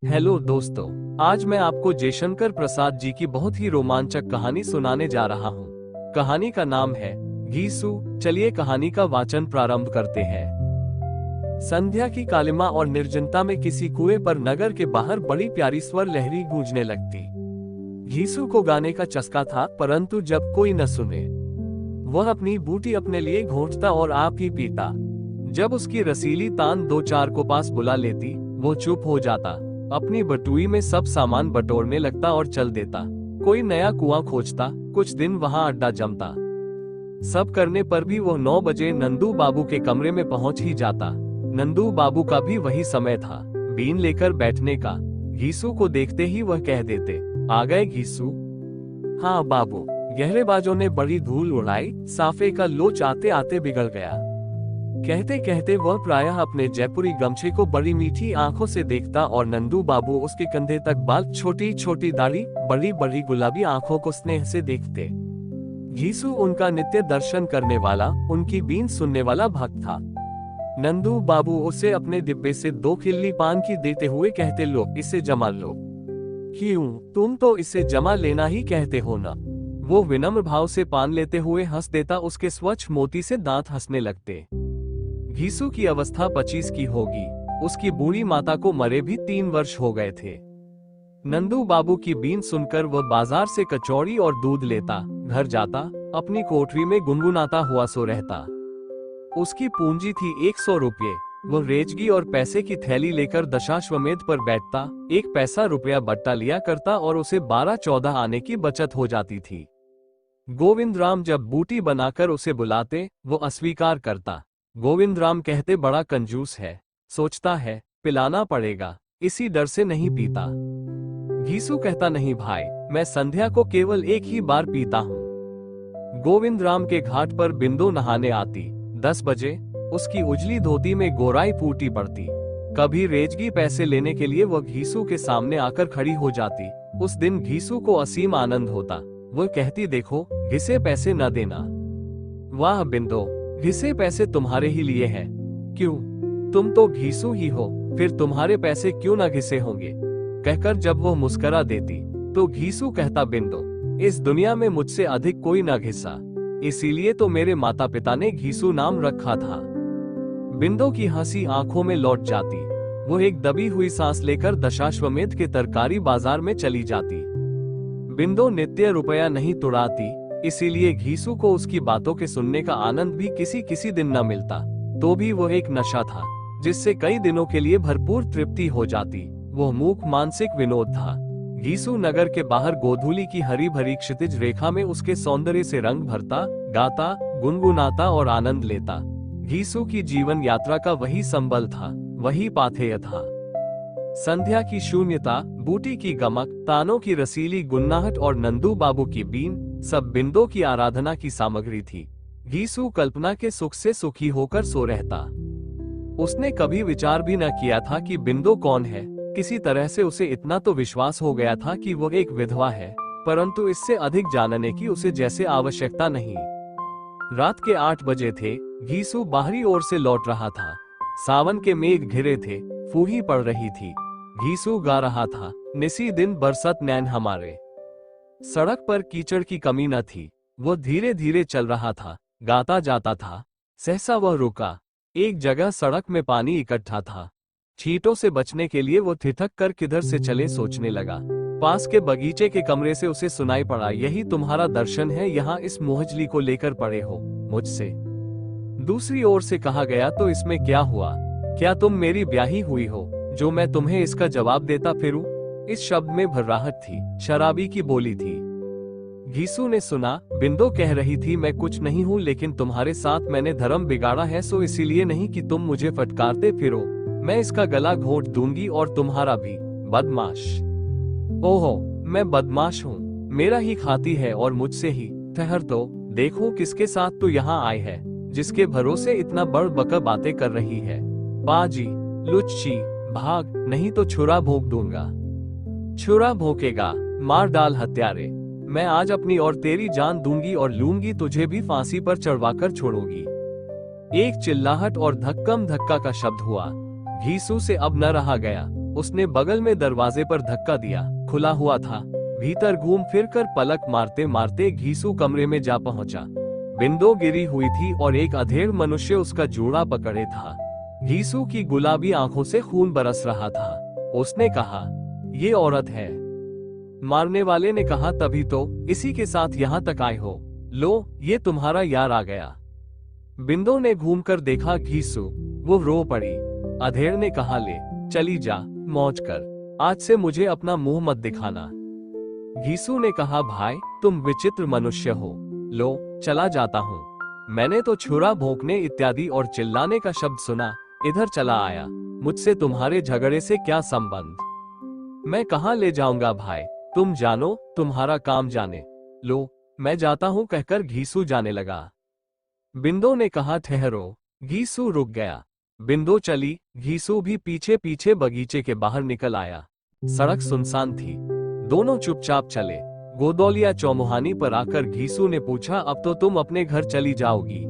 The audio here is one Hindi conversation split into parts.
हेलो दोस्तों, आज मैं आपको जयशंकर प्रसाद जी की बहुत ही रोमांचक कहानी सुनाने जा रहा हूँ। कहानी का नाम है घीसू। चलिए कहानी का वाचन प्रारंभ करते हैं। संध्या की कालिमा और निर्जनता में किसी कुएं पर नगर के बाहर बड़ी प्यारी स्वर लहरी गूंजने लगती। घीसू को गाने का चस्का था, परंतु जब कोई न सुने वह अपनी बूटी अपने लिए घोंटता और आप ही पीता। जब उसकी रसीली तान दो चार को पास बुला लेती, वो चुप हो जाता, अपनी बटुई में सब सामान बटोरने लगता और चल देता। कोई नया कुआं खोजता, कुछ दिन वहां अड्डा जमता। सब करने पर भी वो 9 बजे नंदू बाबू के कमरे में पहुंच ही जाता। नंदू बाबू का भी वही समय था, बीन लेकर बैठने का। घीसू को देखते ही वह कह देते, आ गए घीसू। हाँ बाबू। गहरे बाजों ने बड़ी धूल उड़ाई, साफे का लोच आते आते बिगड़ गया। कहते कहते वह प्रायः अपने जयपुरी गमछे को बड़ी मीठी आंखों से देखता और नंदू बाबू उसके कंधे तक बाल, छोटी छोटी दाढ़ी, बड़ी बड़ी गुलाबी आंखों को स्नेह से देखते। घीसू उनका नित्य दर्शन करने वाला, उनकी बीन सुनने वाला भक्त था। नंदू बाबू उसे अपने डिब्बे से 2 खिल्ली पान की देते हुए कहते, लो इसे जमा लो। क्यों, तुम तो इसे जमा लेना ही कहते हो ना। वो विनम्र भाव से पान लेते हुए हंस देता, उसके स्वच्छ मोती से दांत हंसने लगते। घीसू की अवस्था 25 की होगी। उसकी बूढ़ी माता को मरे भी 3 वर्ष हो गए थे। नंदू बाबू की बीन सुनकर वह बाजार से कचौड़ी और दूध लेता, घर जाता, अपनी कोठरी में गुनगुनाता हुआ सो रहता। उसकी पूंजी थी 100 रुपये। वो रेजगी और पैसे की थैली लेकर दशाश्वमेध पर बैठता, 1 पैसा रुपया बट्टा लिया करता और उसे 12-14 आने की बचत हो जाती थी। गोविंद राम जब बूटी बनाकर उसे बुलाते, वो अस्वीकार करता। गोविंद राम कहते, बड़ा कंजूस है, सोचता है पिलाना पड़ेगा, इसी डर से नहीं पीता। घीसू कहता, नहीं भाई, मैं संध्या को केवल 1 ही बार पीता हूँ। गोविंद राम के घाट पर बिंदु नहाने आती। 10 बजे उसकी उजली धोती में गोराई फूटी पड़ती। कभी रेजगी पैसे लेने के लिए वह घीसू के सामने आकर खड़ी हो जाती। उस दिन घीसू को असीम आनंद होता। वह कहती, देखो घिसे पैसे न देना। वाह बिंदो, घिसे पैसे तुम्हारे ही लिए हैं। क्यों, तुम तो घीसू ही हो, फिर तुम्हारे पैसे क्यों ना घिसे होंगे। कहकर जब वो मुस्करा देती तो घीसू कहता, बिंदो, इस दुनिया में मुझसे अधिक कोई ना घिसा, इसीलिए तो मेरे माता पिता ने घीसू नाम रखा था। बिंदो की हंसी आंखों में लौट जाती। वो एक दबी हुई सांस लेकर दशाश्वमेध के तरकारी बाजार में चली जाती। बिंदो नित्य रुपया नहीं तुड़ाती, इसीलिए घीसू को उसकी बातों के सुनने का आनंद भी किसी किसी दिन न मिलता। तो भी वो एक नशा था, जिससे कई दिनों के लिए भरपूर तृप्ति हो जाती। वो मूक मानसिक विनोद था। घीसू नगर के बाहर गोधूली की हरी भरी क्षितिज रेखा में उसके सौंदर्य से रंग भरता, गाता, गुनगुनाता और आनंद लेता। घीसू की जीवन यात्रा का वही संबल था, वही पाथेय था। संध्या की शून्यता, बूटी की गमक, तानों की रसीली गुन्नाहट और नंदू बाबू की बीन, सब बिंदो की आराधना की सामग्री थी। घीसू कल्पना के सुख से सुखी होकर सो रहता। उसने कभी विचार भी न किया था कि बिंदो कौन है। किसी तरह से उसे इतना तो विश्वास हो गया था कि वो एक विधवा है, परंतु इससे अधिक जानने की उसे जैसे आवश्यकता नहीं। रात के 8 बजे थे। घीसू बाहरी ओर से लौट रहा था। सावन के मेघ घिरे थे, फूही पड़ रही थी। घीसू गा रहा था, निसी दिन बरसत नैन हमारे। सड़क पर कीचड़ की कमी न थी। वो धीरे धीरे चल रहा था, गाता जाता था। सहसा वह रुका। एक जगह सड़क में पानी इकट्ठा था। छींटों से बचने के लिए वो ठिठक कर किधर से चले सोचने लगा। पास के बगीचे के कमरे से उसे सुनाई पड़ा, यही तुम्हारा दर्शन है, यहाँ इस मोहजली को लेकर पड़े हो मुझसे। दूसरी ओर से कहा गया, तो इसमें क्या हुआ, क्या तुम मेरी ब्याही हुई हो जो मैं तुम्हें इसका जवाब देता फिरूं। इस शब्द में भर्राहट थी, शराबी की बोली थी। घीसू ने सुना, बिंदो कह रही थी, मैं कुछ नहीं हूं, लेकिन तुम्हारे साथ मैंने धर्म बिगाड़ा है, सो इसीलिए नहीं कि तुम मुझे फटकारते फिरो। मैं इसका गला घोंट दूंगी और तुम्हारा भी। बदमाश। ओहो, मैं बदमाश हूँ, मेरा ही खाती है और मुझसे ही। ठहर तो देखो किसके साथ तू यहाँ आई है, जिसके भरोसे इतना बड़ बका बातें कर रही है। बाजी, लुच्ची, भाग, नहीं तो छुरा भोंक दूंगा। छुरा भोंकेगा, मार डाल हत्यारे। मैं आज अपनी और तेरी जान दूंगी और लूंगी तुझे भी फांसी पर चढ़वाकर छोड़ूंगी। एक चिल्लाहट और धक्कम धक्का का शब्द हुआ। घीसू से अब न रहा गया। उसने बगल में दरवाजे पर धक्का दिया, खुला हुआ था। भीतर घूम फिर कर पलक मारते मारते घीसू कमरे में जा पहुंचा। बिंदो गिरी हुई थी और एक अधेड़ मनुष्य उसका जूड़ा पकड़े था। घीसू की गुलाबी आंखों से खून बरस रहा था। उसने कहा, ये औरत है। मारने वाले ने कहा, तभी तो इसी के साथ यहाँ तक आए हो। लो, ये तुम्हारा यार आ गया। बिंदो ने घूमकर देखा घीसू, वो रो पड़ी। अधेड़ ने कहा, ले चली जा, मौज कर, आज से मुझे अपना मुंह मत दिखाना। घीसू ने कहा, भाई तुम विचित्र मनुष्य हो, लो चला जाता हूँ। मैंने तो छुरा भोंकने इत्यादि और चिल्लाने का शब्द सुना, इधर चला आया। मुझसे तुम्हारे झगड़े से क्या संबंध? मैं कहाँ ले जाऊंगा भाई, तुम जानो, तुम्हारा काम जाने। लो, मैं जाता हूँ कहकर घीसू जाने लगा। बिंदो ने कहा, ठहरो। घीसू रुक गया। बिंदो चली, घीसू भी पीछे पीछे बगीचे के बाहर निकल आया। सड़क सुनसान थी। दोनों चुपचाप चले। गोदौलिया चौमुहानी पर आकर घीसू ने पूछा, अब तो तुम अपने घर चली जाओगी?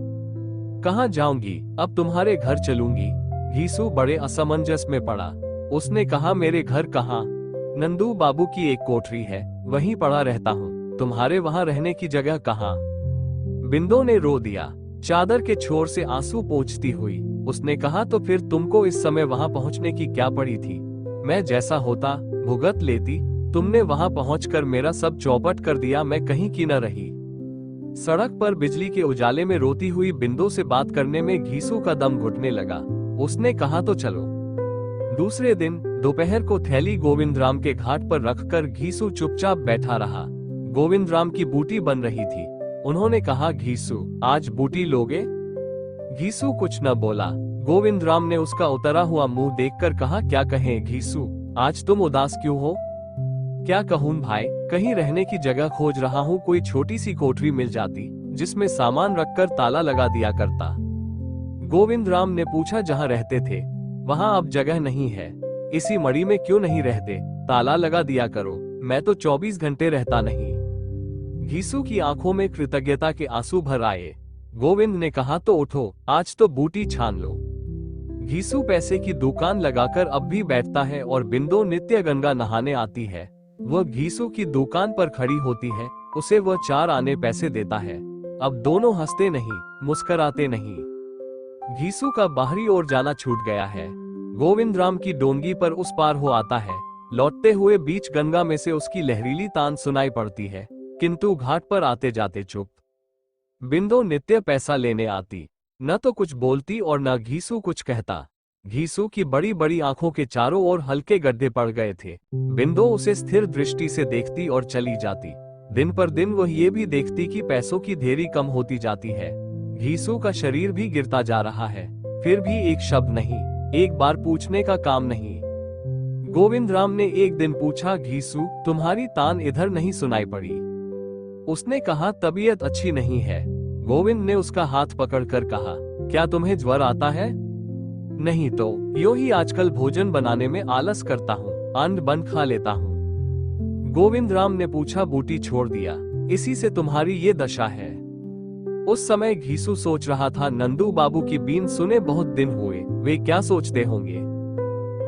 कहाँ जाऊंगी, अब तुम्हारे घर चलूंगी। घीसू बड़े असमंजस में पड़ा। उसने कहा, मेरे घर कहाँ? नंदू बाबू की एक कोठरी है, वहीं पड़ा रहता हूँ। तुम्हारे वहां रहने की जगह कहाँ? बिंदो ने रो दिया, चादर के छोर से आंसू पोंछती हुई। उसने कहा, तो फिर तुमको इस समय वहां पहुंचने की क्या पड़ी थी? मैं जैसा होता भुगत लेती। तुमने वहां पहुंचकर मेरा सब चौपट कर दिया, मैं कहीं की न रही। सड़क पर बिजली के उजाले में रोती हुई बिंदो से बात करने में घीसू का दम घुटने लगा। उसने कहा, तो चलो। दूसरे दिन दोपहर को थैली गोविंदराम के घाट पर रखकर घीसू चुपचाप बैठा रहा। गोविंदराम की बूटी बन रही थी। उन्होंने कहा, घीसू आज बूटी लोगे? घीसू कुछ न बोला। गोविंदराम ने उसका उतरा हुआ मुंह देखकर कहा, क्या कहें घीसू, आज तुम उदास क्यों हो? क्या कहूं भाई, कहीं रहने की जगह खोज रहा हूँ। कोई छोटी सी कोठरी मिल जाती जिसमें सामान रखकर ताला लगा दिया करता। गोविंदराम ने पूछा, जहाँ रहते थे वहां अब जगह नहीं है। इसी मड़ी में क्यों नहीं रहते? ताला लगा दिया करो। मैं तो 24 घंटे रहता नहीं। घीसू की आंखों में कृतज्ञता के आंसू भर आए। गोविंद ने कहा, तो उठो, आज तो बूटी छान लो। घीसू पैसे की दुकान लगाकर अब भी बैठता है और बिंदो नित्य गंगा नहाने आती है। वह घीसू की दुकान पर खड़ी होती है, उसे वह 4 आने पैसे देता है। अब दोनों हंसते नहीं, मुस्कुराते नहीं। घीसू का बाहरी ओर जाना छूट गया है। गोविंदराम की डोंगी पर उस पार हो आता है। लौटते हुए बीच गंगा में से उसकी लहरीली तान सुनाई पड़ती है, किंतु घाट पर आते जाते चुप। बिंदो नित्य पैसा लेने आती, न तो कुछ बोलती और न घीसू कुछ कहता। घीसू की बड़ी बड़ी आंखों के चारों ओर हल्के गड्ढे पड़ गए थे। बिंदो उसे स्थिर दृष्टि से देखती और चली जाती। दिन पर दिन वह ये भी देखती कि पैसों की ढेरी कम होती जाती है। घीसू का शरीर भी गिरता जा रहा है, फिर भी एक शब्द नहीं, एक बार पूछने का काम नहीं। गोविंदराम ने एक दिन पूछा, घीसू तुम्हारी तान इधर नहीं सुनाई पड़ी? उसने कहा, तबीयत अच्छी नहीं है। गोविंद ने उसका हाथ पकड़कर कहा, क्या तुम्हें ज्वर आता है? नहीं तो यूं ही आजकल भोजन बनाने में आलस करता हूँ, अन्न बन खा लेता हूँ। गोविंदराम ने पूछा, बूटी छोड़ दिया, इसी से तुम्हारी ये दशा है? उस समय घीसू सोच रहा था, नंदू बाबू की बीन सुने बहुत दिन हुए, वे क्या सोचते होंगे।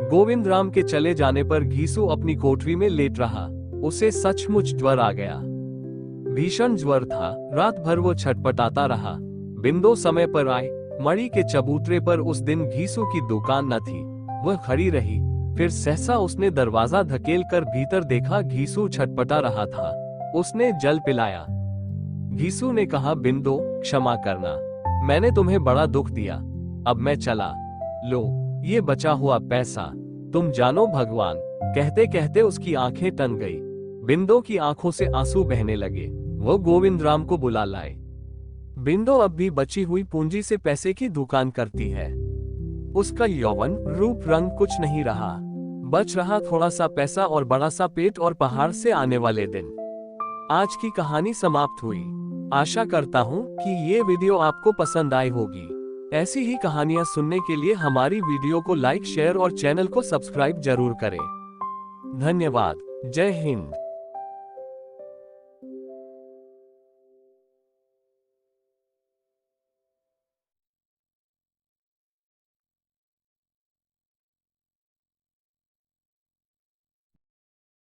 गोविंदराम के चले जाने पर घीसू अपनी कोठरी में लेट रहा। उसे सचमुच ज्वर आ गया। भीषण ज्वर था। रात भर वो छटपटाता रहा। बिंदो समय पर आए। मड़ी के चबूतरे पर उस दिन घीसू की दुकान न थी। वह खड़ी रही। फिर सहसा उसने दरवाजा धकेल कर भीतर देखा, घीसू छटपटा रहा था। उसने जल पिलाया। घीसू ने कहा, बिंदो क्षमा करना, मैंने तुम्हें बड़ा दुख दिया। अब मैं चला। लो ये बचा हुआ पैसा, तुम जानो भगवान। कहते कहते उसकी आंखें टन गई। बिंदो की आंखों से आंसू बहने लगे। वो गोविंदराम को बुला लाए। बिंदो अब भी बची हुई पूंजी से पैसे की दुकान करती है। उसका यौवन रूप रंग कुछ नहीं रहा। बच रहा थोड़ा सा पैसा और बड़ा सा पेट और पहाड़ से आने वाले दिन। आज की कहानी समाप्त हुई। आशा करता हूँ कि ये वीडियो आपको पसंद आई होगी। ऐसी ही कहानियां सुनने के लिए हमारी वीडियो को लाइक, शेयर और चैनल को सब्सक्राइब जरूर करें। धन्यवाद। जय हिंद।